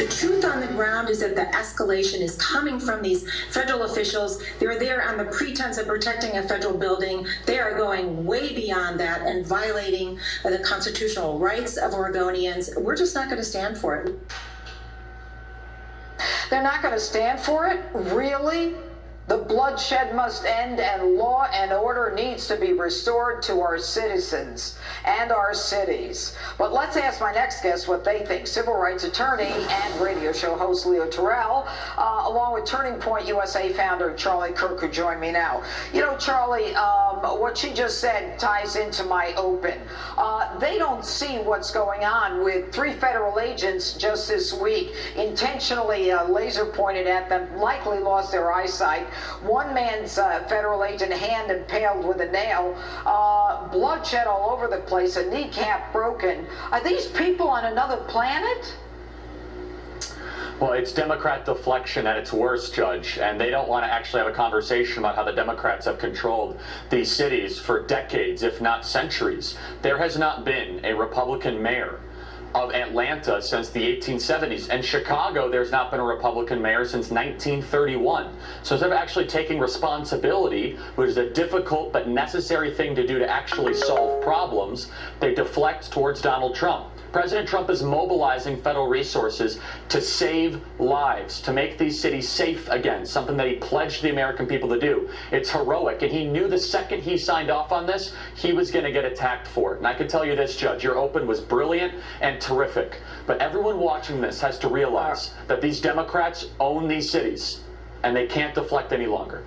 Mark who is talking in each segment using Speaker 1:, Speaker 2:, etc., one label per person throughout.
Speaker 1: truth on the ground is that the escalation is coming from these federal officials. They're there on the pretense of protecting a federal building. They are going way beyond that and violating the constitutional rights of Oregonians. We're just not going to stand for it.
Speaker 2: They're not going to stand for it? Really? The bloodshed must end and law and order needs to be restored to our citizens and our cities. But let's ask my next guest what they think. Civil rights attorney and radio show host Leo Terrell, along with Turning Point USA founder Charlie Kirk, who join me now. You know, Charlie, what she just said ties into my open. They don't see what's going on with 3 federal agents just this week, intentionally laser pointed at them, likely lost their eyesight. One man's federal agent hand impaled with a nail, bloodshed all over the place, a kneecap broken. Are these people on another planet?
Speaker 3: Well, it's Democrat deflection at its worst, Judge, and they don't want to actually have a conversation about how the Democrats have controlled these cities for decades, if not centuries. There has not been a Republican mayor of Atlanta since the 1870s. And Chicago, there's not been a Republican mayor since 1931. So instead of actually taking responsibility, which is a difficult but necessary thing to do to actually solve problems, they deflect towards Donald Trump. President Trump is mobilizing federal resources to save lives, to make these cities safe again, something that he pledged the American people to do. It's heroic, and he knew the second he signed off on this, he was going to get attacked for it. And I can tell you this, Judge, your open was brilliant and terrific. But everyone watching this has to realize that these Democrats own these cities, and they can't deflect any longer.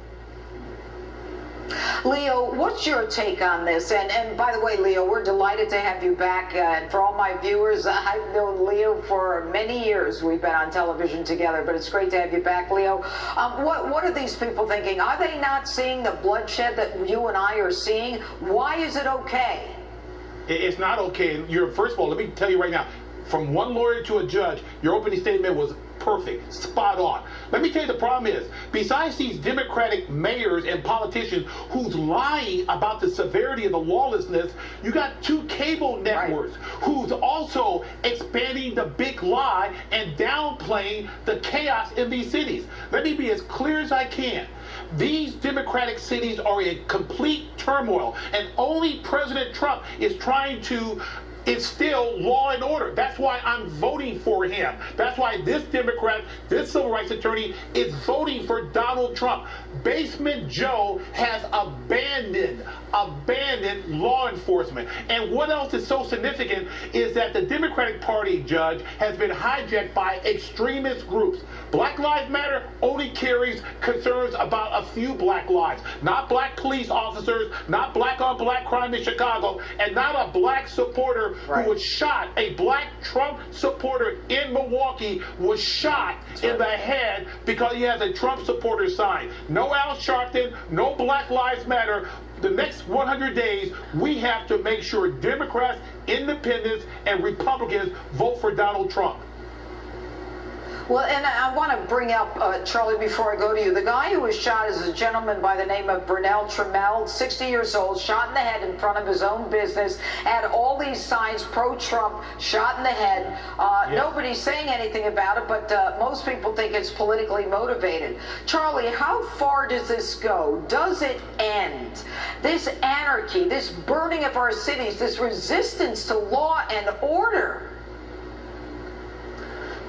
Speaker 2: Leo, what's your take on this? And by the way, Leo, we're delighted to have you back. And for all my viewers, I've known Leo for many years. We've been on television together, but it's great to have you back, Leo. What are these people thinking? Are they not seeing the bloodshed that you and I are seeing? Why is it okay?
Speaker 4: It's not okay. First of all, let me tell you right now, from one lawyer to a judge, your opening statement was perfect, spot on. Let me tell you the problem is, besides these Democratic mayors and politicians who's lying about the severity of the lawlessness, you got 2 cable networks who's also expanding the big lie and downplaying the chaos in these cities. Let me be as clear as I can. These Democratic cities are in complete turmoil, and only President Trump is trying to instill law and order. That's why I'm voting for him. That's why this Democrat, this civil rights attorney, is voting for Donald Trump. Basement Joe has abandoned law enforcement. And what else is so significant is that the Democratic Party, Judge, has been hijacked by extremist groups. Black Lives Matter only carries concerns about a few black lives, not black police officers, not black on black crime in Chicago, and not a black supporter who was shot. A black Trump supporter in Milwaukee was shot in the head because he has a Trump supporter sign. No Al Sharpton, no Black Lives Matter. The next 100 days, we have to make sure Democrats, independents, and Republicans vote for Donald Trump.
Speaker 2: Well, and I want to bring up, Charlie, before I go to you, the guy who was shot is a gentleman by the name of Brunel Trammell, 60 years old, shot in the head in front of his own business, had all these signs pro-Trump, shot in the head. Nobody's saying anything about it, but most people think it's politically motivated. Charlie, how far does this go? Does it end? This anarchy, this burning of our cities, this resistance to law and order.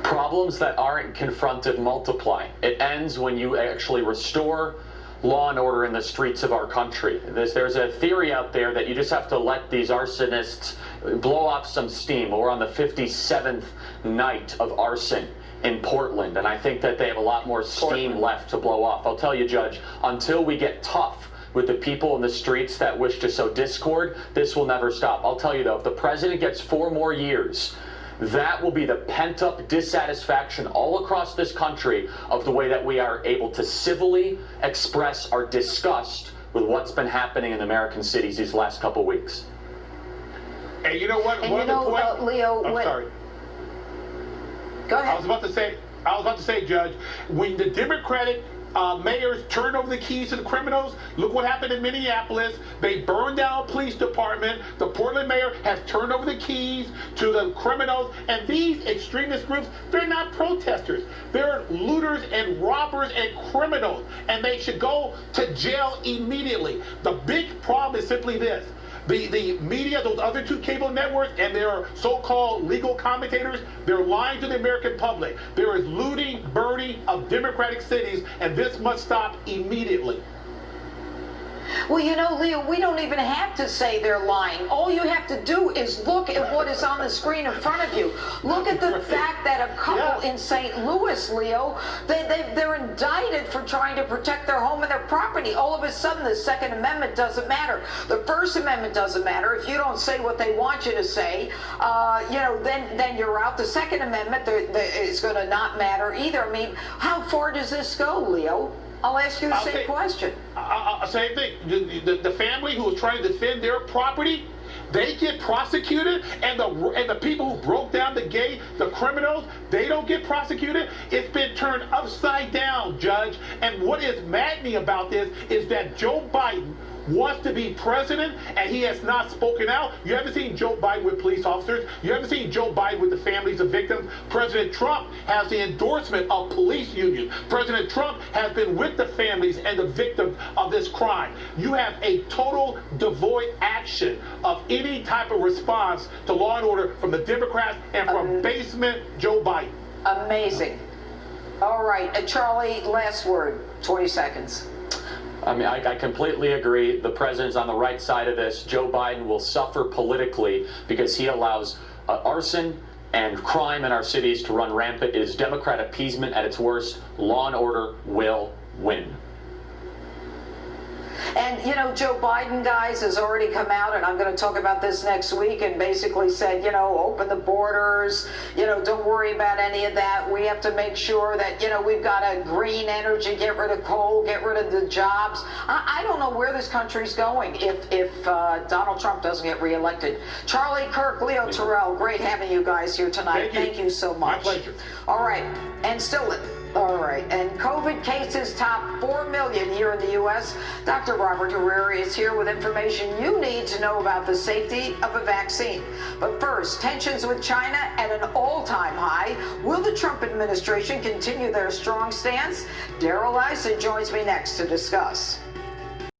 Speaker 3: Problems that aren't confronted multiply. It ends when you actually restore law and order in the streets of our country. There's a theory out there that you just have to let these arsonists blow off some steam. We're on the 57th night of arson in Portland, and I think that they have a lot more steam left to blow off. I'll tell you, Judge, until we get tough with the people in the streets that wish to sow discord, this will never stop. I'll tell you, though, if the president gets 4 more years, that will be the pent-up dissatisfaction all across this country of the way that we are able to civilly express our disgust with what's been happening in American cities these last couple weeks.
Speaker 4: And you know what?
Speaker 2: And you know, Leo,
Speaker 4: I'm sorry.
Speaker 2: Go ahead.
Speaker 4: I was about to say, Judge, when the Democratic mayors turn over the keys to the criminals. Look what happened in Minneapolis. They burned down a police department. The Portland mayor has turned over the keys to the criminals. And these extremist groups, they're not protesters. They're looters and robbers and criminals. And they should go to jail immediately. The big problem is simply this. The media, those other two cable networks, and their so-called legal commentators, they're lying to the American public. There is looting, burning of democratic cities, and this must stop immediately.
Speaker 2: Well, you know, Leo, we don't even have to say they're lying. All you have to do is look at what is on the screen in front of you. Look at the fact that a couple in St. Louis, Leo, they're indicted for trying to protect their home and their property. All of a sudden, the Second Amendment doesn't matter. The First Amendment doesn't matter. If you don't say what they want you to say, you know, then you're out. The Second Amendment is going to not matter either. I mean, how far does this go, Leo? I'll ask you the same question.
Speaker 4: Same thing. The family who is trying to defend their property, they get prosecuted, and the people who broke down the gate, the criminals, they don't get prosecuted. It's been turned upside down, Judge. And what is maddening about this is that Joe Biden wants to be president, and he has not spoken out. You haven't seen Joe Biden with police officers. You haven't seen Joe Biden with the families of victims. President Trump has the endorsement of police unions. President Trump has been with the families and the victims of this crime. You have a total devoid action of any type of response to law and order from the Democrats and from basement Joe Biden.
Speaker 2: Amazing. All right, Charlie, last word, 20 seconds.
Speaker 3: I mean, I completely agree. The president's on the right side of this. Joe Biden will suffer politically because he allows arson and crime in our cities to run rampant. It is Democrat appeasement at its worst. Law and order will win.
Speaker 2: And, you know, Joe Biden, guys, has already come out, and I'm going to talk about this next week, and basically said, you know, open the borders, you know, don't worry about any of that. We have to make sure that, you know, we've got a green energy, get rid of coal, get rid of the jobs. I don't know where this country's going if Donald Trump doesn't get reelected. Charlie Kirk, Leo Terrell, great having you guys here tonight. Thank you so much.
Speaker 4: My pleasure.
Speaker 2: All right, and still... All right, and COVID cases top 4 million here in the U.S. Dr. Robert Herrera is here with information you need to know about the safety of a vaccine. But first, tensions with China at an all-time high. Will the Trump administration continue their strong stance? Daryl Issa joins me next to discuss.